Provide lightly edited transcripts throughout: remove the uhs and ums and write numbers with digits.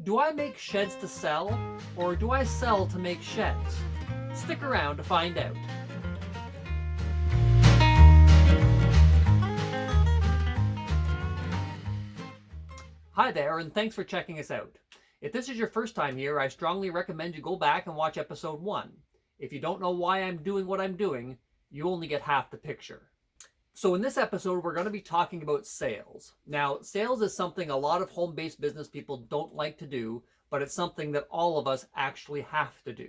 Do I make sheds to sell, or do I sell to make sheds? Stick around to find out. Hi there, and thanks for checking us out. If this is your first time here, I strongly recommend you go back and watch episode 1. If you don't know why I'm doing what I'm doing, you only get half the picture. So in this episode, we're going to be talking about sales. Now, sales is something a lot of home-based business people don't like to do, but it's something that all of us actually have to do.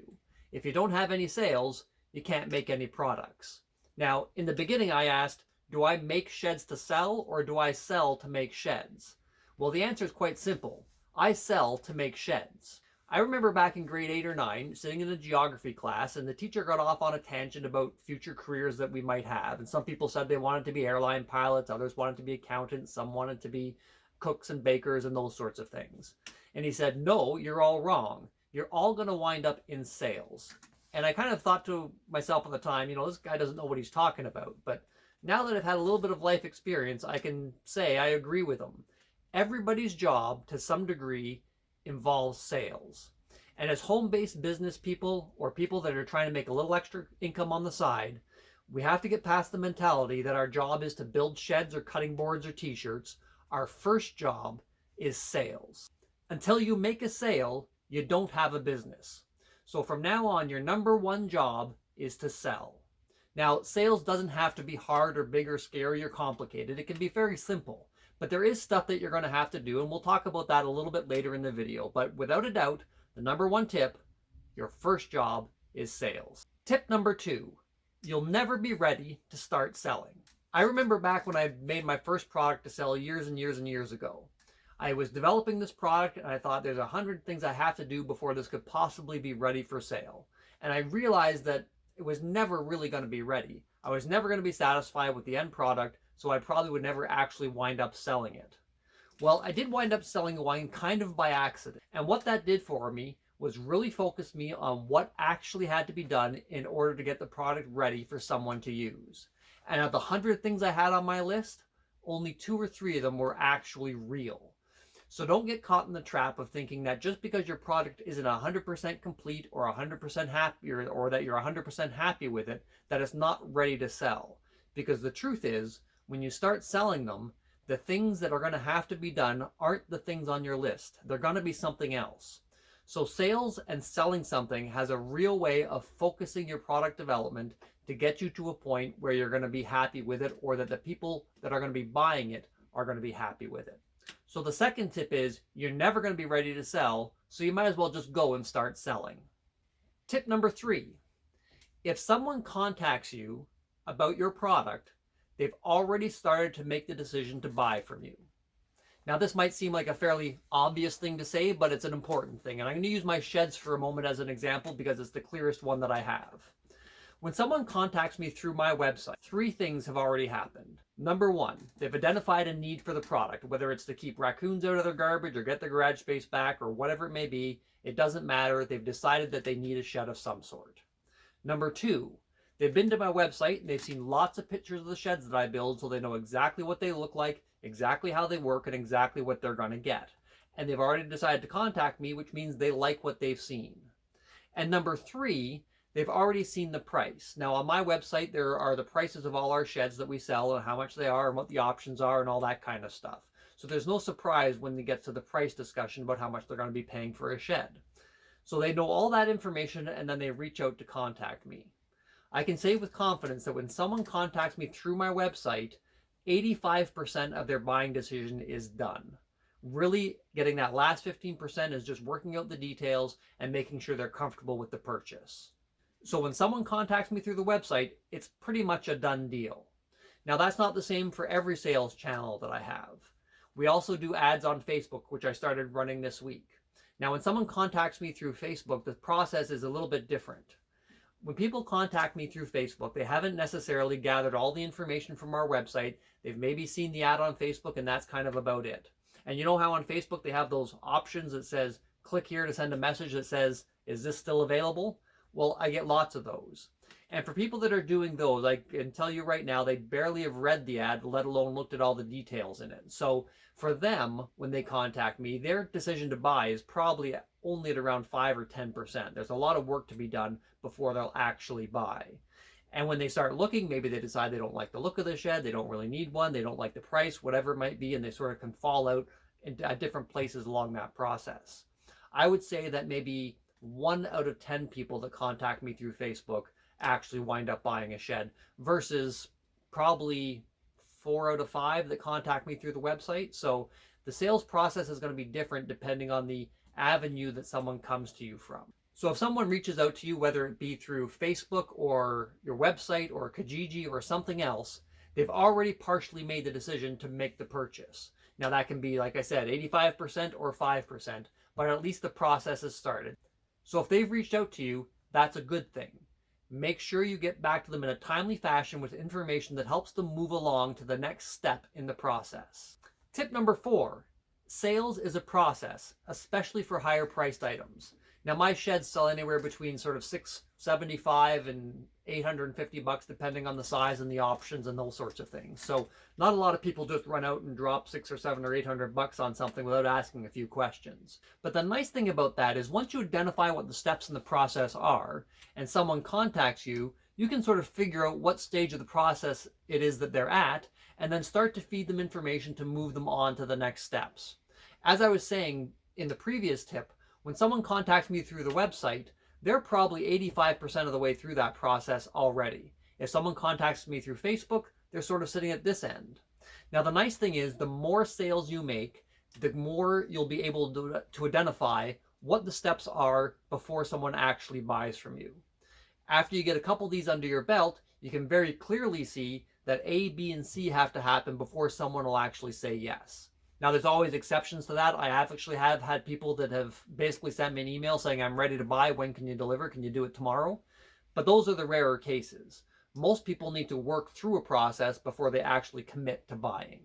If you don't have any sales, you can't make any products. Now, in the beginning, I asked, do I make sheds to sell, or do I sell to make sheds? Well, the answer is quite simple. I sell to make sheds. I remember back in grade 8 or 9, sitting in a geography class, and the teacher got off on a tangent about future careers that we might have. And some people said they wanted to be airline pilots, others wanted to be accountants, some wanted to be cooks and bakers and those sorts of things. And he said, no, you're all wrong. You're all going to wind up in sales. And I kind of thought to myself at the time, this guy doesn't know what he's talking about. But now that I've had a little bit of life experience, I can say I agree with him. Everybody's job, to some degree, involves sales. And as home-based business people, or people that are trying to make a little extra income on the side, we have to get past the mentality that our job is to build sheds or cutting boards or t-shirts. Our first job is sales. Until you make a sale, you don't have a business. So from now on, your number one job is to sell. Now, sales doesn't have to be hard or big or scary or complicated. It can be very simple. But there is stuff that you're going to have to do, and we'll talk about that a little bit later in the video. But without a doubt, the number one tip, your first job is sales. Tip number 2, you'll never be ready to start selling. I remember back when I made my first product to sell years and years and years ago. I was developing this product, and I thought there's 100 things I have to do before this could possibly be ready for sale. And I realized that it was never really going to be ready. I was never going to be satisfied with the end product, so I probably would never actually wind up selling it. Well, I did wind up selling wine kind of by accident. And what that did for me was really focus me on what actually had to be done in order to get the product ready for someone to use. And of the 100 things I had on my list, only 2 or 3 of them were actually real. So don't get caught in the trap of thinking that just because your product isn't 100% complete or 100% happy, or that you're 100% happy with it, that it's not ready to sell. Because the truth is, when you start selling them, the things that are going to have to be done aren't the things on your list. They're going to be something else. So sales and selling something has a real way of focusing your product development to get you to a point where you're going to be happy with it, or that the people that are going to be buying it are going to be happy with it. So the second tip is you're never going to be ready to sell, so you might as well just go and start selling. Tip number 3, if someone contacts you about your product, they've already started to make the decision to buy from you. Now, this might seem like a fairly obvious thing to say, but it's an important thing. And I'm going to use my sheds for a moment as an example because it's the clearest one that I have. When someone contacts me through my website, 3 things have already happened. Number 1, they've identified a need for the product, whether it's to keep raccoons out of their garbage or get the garage space back or whatever it may be. It doesn't matter. They've decided that they need a shed of some sort. Number 2, they've been to my website and they've seen lots of pictures of the sheds that I build, so they know exactly what they look like, exactly how they work, and exactly what they're going to get. And they've already decided to contact me, which means they like what they've seen. And number 3, they've already seen the price. Now, on my website, there are the prices of all our sheds that we sell and how much they are and what the options are and all that kind of stuff. So there's no surprise when they get to the price discussion about how much they're going to be paying for a shed. So they know all that information, and then they reach out to contact me. I can say with confidence that when someone contacts me through my website, 85% of their buying decision is done. Really getting that last 15% is just working out the details and making sure they're comfortable with the purchase. So when someone contacts me through the website, it's pretty much a done deal. Now, that's not the same for every sales channel that I have. We also do ads on Facebook, which I started running this week. Now, when someone contacts me through Facebook, the process is a little bit different. When people contact me through Facebook, they haven't necessarily gathered all the information from our website. They've maybe seen the ad on Facebook, and that's kind of about it. And you know how on Facebook they have those options that says, click here to send a message that says, is this still available? Well, I get lots of those. And for people that are doing those, I can tell you right now, they barely have read the ad, let alone looked at all the details in it. So for them, when they contact me, their decision to buy is probably only at around 5 or 10%. There's a lot of work to be done before they'll actually buy. And when they start looking, maybe they decide they don't like the look of the shed, they don't really need one, they don't like the price, whatever it might be, and they sort of can fall out at different places along that process. I would say that maybe 1 out of 10 people that contact me through Facebook actually wind up buying a shed versus probably 4 out of 5 that contact me through the website. So the sales process is going to be different depending on the avenue that someone comes to you from. So if someone reaches out to you, whether it be through Facebook or your website or Kijiji or something else, they've already partially made the decision to make the purchase. Now that can be, like I said, 85% or 5%, but at least the process has started. So if they've reached out to you, that's a good thing. Make sure you get back to them in a timely fashion with information that helps them move along to the next step in the process. Tip number 4, sales is a process, especially for higher priced items. Now my sheds sell anywhere between sort of $675 and $850 depending on the size and the options and those sorts of things. So not a lot of people just run out and drop $600 or $700 or $800 on something without asking a few questions. But the nice thing about that is once you identify what the steps in the process are and someone contacts you, you can sort of figure out what stage of the process it is that they're at and then start to feed them information to move them on to the next steps. As I was saying in the previous tip, when someone contacts me through the website, they're probably 85% of the way through that process already. If someone contacts me through Facebook, they're sort of sitting at this end. Now, the nice thing is the more sales you make, the more you'll be able to identify what the steps are before someone actually buys from you. After you get a couple of these under your belt, you can very clearly see that A, B, and C have to happen before someone will actually say yes. Now, there's always exceptions to that. I actually have had people that have basically sent me an email saying, I'm ready to buy. When can you deliver? Can you do it tomorrow? But those are the rarer cases. Most people need to work through a process before they actually commit to buying.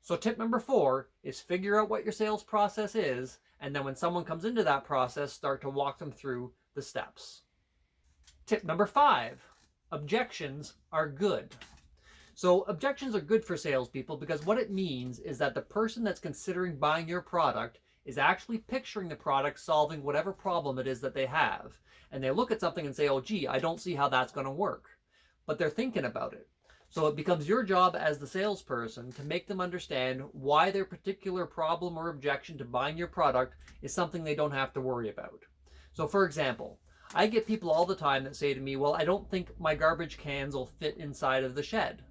So tip number 4 is figure out what your sales process is, and then when someone comes into that process, start to walk them through the steps. Tip number 5, objections are good. So objections are good for salespeople because what it means is that the person that's considering buying your product is actually picturing the product solving whatever problem it is that they have. And they look at something and say, oh, gee, I don't see how that's going to work. But they're thinking about it. So it becomes your job as the salesperson to make them understand why their particular problem or objection to buying your product is something they don't have to worry about. So for example, I get people all the time that say to me, well, I don't think my garbage cans will fit inside of the shed.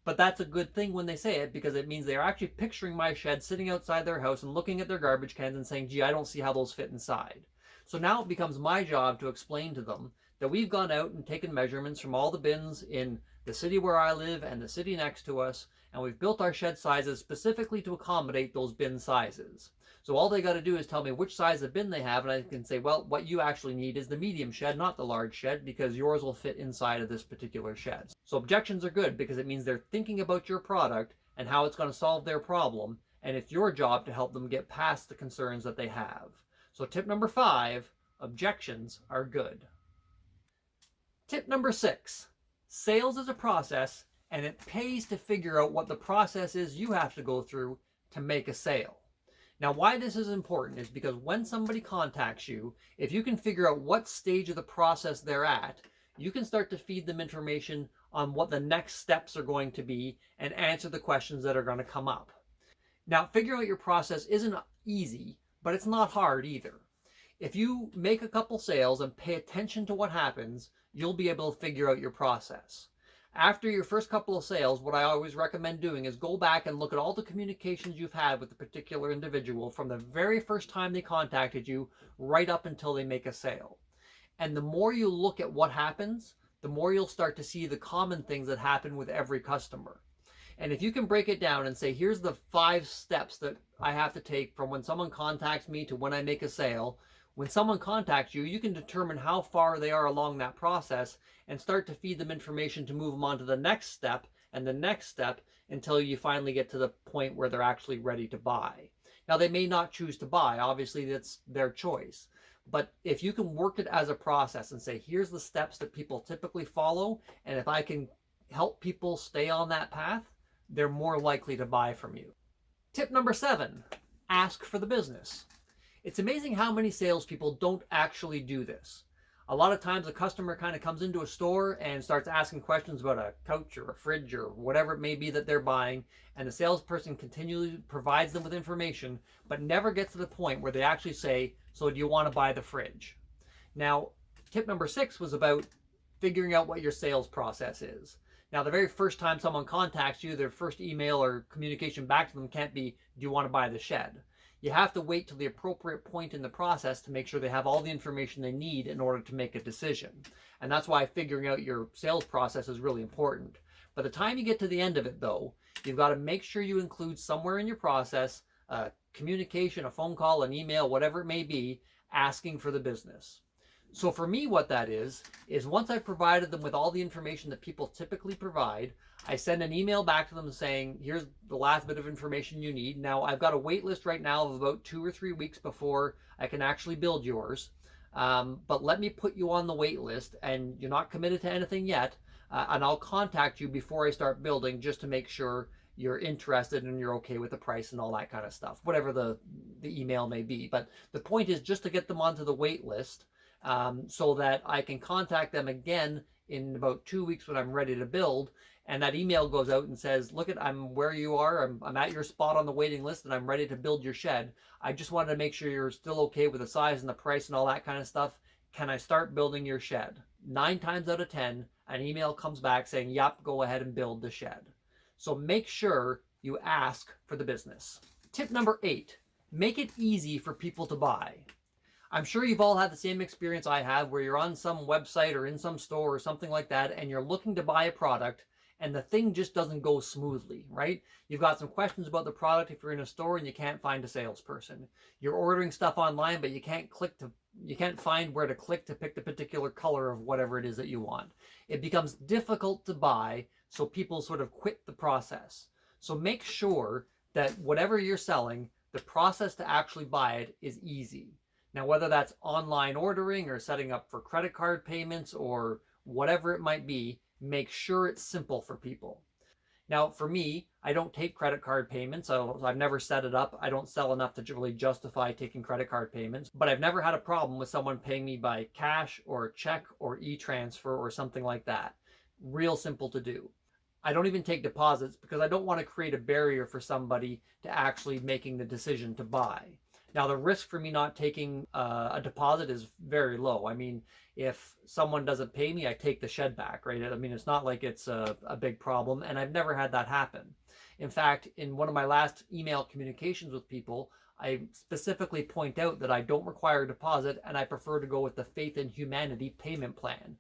But that's a good thing when they say it because it means they're actually picturing my shed sitting outside their house and looking at their garbage cans and saying, gee, I don't see how those fit inside. So now it becomes my job to explain to them that we've gone out and taken measurements from all the bins in the city where I live and the city next to us, and we've built our shed sizes specifically to accommodate those bin sizes. So all they got to do is tell me which size of bin they have, and I can say, well, what you actually need is the medium shed, not the large shed, because yours will fit inside of this particular shed. So objections are good because it means they're thinking about your product and how it's going to solve their problem, and it's your job to help them get past the concerns that they have. So tip number 5, objections are good. Tip number 6, sales is a process, and it pays to figure out what the process is you have to go through to make a sale. Now, why this is important is because when somebody contacts you, if you can figure out what stage of the process they're at, you can start to feed them information on what the next steps are going to be and answer the questions that are going to come up. Now, figuring out your process isn't easy, but it's not hard either. If you make a couple sales and pay attention to what happens, you'll be able to figure out your process. After your first couple of sales, what I always recommend doing is go back and look at all the communications you've had with the particular individual from the very first time they contacted you right up until they make a sale. And the more you look at what happens, the more you'll start to see the common things that happen with every customer. And if you can break it down and say, here's the 5 steps that I have to take from when someone contacts me to when I make a sale, when someone contacts you, you can determine how far they are along that process and start to feed them information to move them on to the next step and the next step until you finally get to the point where they're actually ready to buy. Now, they may not choose to buy. Obviously, that's their choice. But if you can work it as a process and say, here's the steps that people typically follow, and if I can help people stay on that path, they're more likely to buy from you. Tip number 7, ask for the business. It's amazing how many salespeople don't actually do this. A lot of times a customer kind of comes into a store and starts asking questions about a couch or a fridge or whatever it may be that they're buying, and the salesperson continually provides them with information, but never gets to the point where they actually say, so do you want to buy the fridge? Now, tip number 6 was about figuring out what your sales process is. Now, the very first time someone contacts you, their first email or communication back to them can't be, do you want to buy the shed? You have to wait till the appropriate point in the process to make sure they have all the information they need in order to make a decision. And that's why figuring out your sales process is really important. By the time you get to the end of it, though, you've got to make sure you include somewhere in your process a communication, a phone call, an email, whatever it may be, asking for the business. So for me, what that is once I've provided them with all the information that people typically provide, I send an email back to them saying, here's the last bit of information you need. Now, I've got a wait list right now of about 2 or 3 weeks before I can actually build yours. But let me put you on the wait list, and you're not committed to anything yet. And I'll contact you before I start building just to make sure you're interested and you're okay with the price and all that kind of stuff, whatever the email may be. But the point is just to get them onto the wait list, so that I can contact them again in about 2 weeks when I'm ready to build, and that email goes out and says, look, I'm where you are, I'm at your spot on the waiting list, and I'm ready to build your shed. I just wanted to make sure you're still okay with the size and the price and all that kind of stuff. Can I start building your shed? 9 times out of 10, an email comes back saying, yep, go ahead and build the shed. So make sure you ask for the business. Tip number 8, make it easy for people to buy. I'm sure you've all had the same experience I have, where you're on some website or in some store or something like that, and you're looking to buy a product, and the thing just doesn't go smoothly, right? You've got some questions about the product if you're in a store and you can't find a salesperson. You're ordering stuff online, but you can't find where to click to pick the particular color of whatever it is that you want. It becomes difficult to buy, so people sort of quit the process. So make sure that whatever you're selling, the process to actually buy it is easy. Now, whether that's online ordering or setting up for credit card payments or whatever it might be, make sure it's simple for people. Now, for me, I don't take credit card payments. So I've never set it up. I don't sell enough to really justify taking credit card payments, but I've never had a problem with someone paying me by cash or check or e-transfer or something like that. Real simple to do. I don't even take deposits because I don't want to create a barrier for somebody to actually making the decision to buy. Now, the risk for me not taking a deposit is very low. I mean, if someone doesn't pay me, I take the shed back, right? I mean, it's not like it's a big problem, and I've never had that happen. In fact, in one of my last email communications with people, I specifically point out that I don't require a deposit, and I prefer to go with the Faith in Humanity payment plan.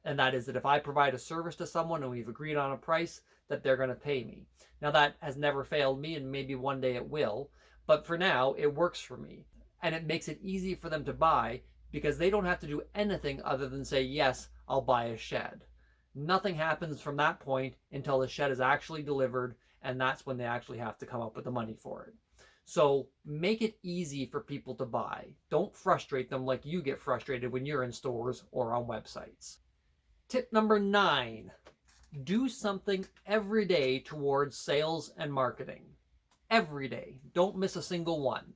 And that is that if I provide a service to someone and we've agreed on a price, that they're going to pay me. Now, that has never failed me, and maybe one day it will. But for now, it works for me. And it makes it easy for them to buy because they don't have to do anything other than say, yes, I'll buy a shed. Nothing happens from that point until the shed is actually delivered, and that's when they actually have to come up with the money for it. So make it easy for people to buy. Don't frustrate them like you get frustrated when you're in stores or on websites. Tip number 9, do something every day towards sales and marketing. Every day. Don't miss a single one.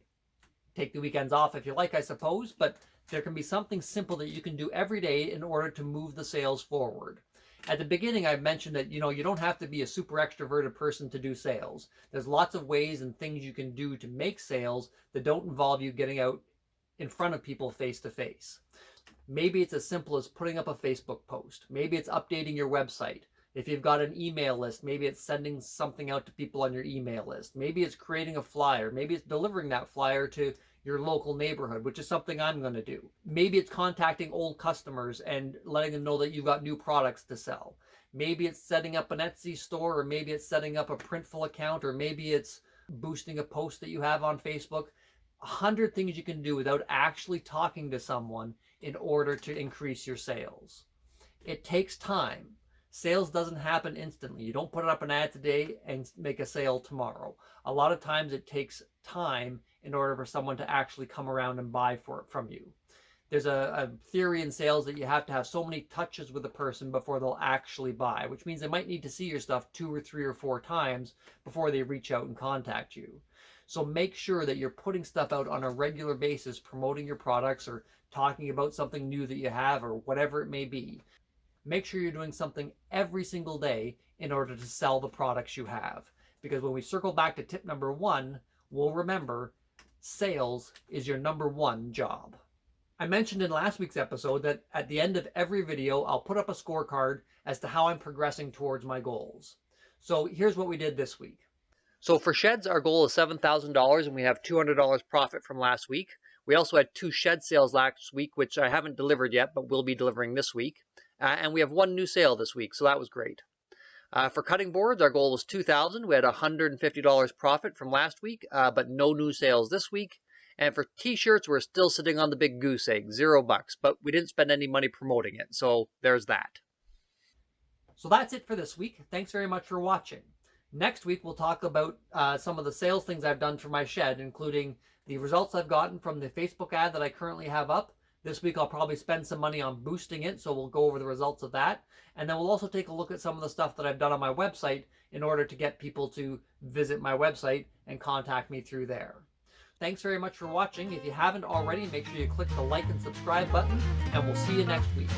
Take the weekends off if you like, I suppose, but there can be something simple that you can do every day in order to move the sales forward. At the beginning, I mentioned that, you don't have to be a super extroverted person to do sales. There's lots of ways and things you can do to make sales that don't involve you getting out in front of people face to face. Maybe it's as simple as putting up a Facebook post. Maybe it's updating your website. If you've got an email list, maybe it's sending something out to people on your email list. Maybe it's creating a flyer. Maybe it's delivering that flyer to your local neighborhood, which is something I'm going to do. Maybe it's contacting old customers and letting them know that you've got new products to sell. Maybe it's setting up an Etsy store, or maybe it's setting up a Printful account, or maybe it's boosting a post that you have on Facebook. 100 things you can do without actually talking to someone in order to increase your sales. It takes time. Sales doesn't happen instantly. You don't put up an ad today and make a sale tomorrow. A lot of times it takes time in order for someone to actually come around and buy from you. There's a theory in sales that you have to have so many touches with a person before they'll actually buy, which means they might need to see your stuff 2 or 3 or 4 times before they reach out and contact you. So make sure that you're putting stuff out on a regular basis, promoting your products or talking about something new that you have or whatever it may be. Make sure you're doing something every single day in order to sell the products you have. Because when we circle back to tip number 1, we'll remember sales is your number 1 job. I mentioned in last week's episode that at the end of every video, I'll put up a scorecard as to how I'm progressing towards my goals. So here's what we did this week. So for sheds, our goal is $7,000 and we have $200 profit from last week. We also had 2 shed sales last week, which I haven't delivered yet, but will be delivering this week. And we have 1 new sale this week, so that was great. For cutting boards, our goal was $2,000. We had $150 profit from last week, but no new sales this week. And for t-shirts, we're still sitting on the big goose egg, $0, but we didn't spend any money promoting it, so there's that. So that's it for this week. Thanks very much for watching. Next week, we'll talk about some of the sales things I've done for my shed, including the results I've gotten from the Facebook ad that I currently have up. This week, I'll probably spend some money on boosting it, so we'll go over the results of that. And then we'll also take a look at some of the stuff that I've done on my website in order to get people to visit my website and contact me through there. Thanks very much for watching. If you haven't already, make sure you click the like and subscribe button, and we'll see you next week.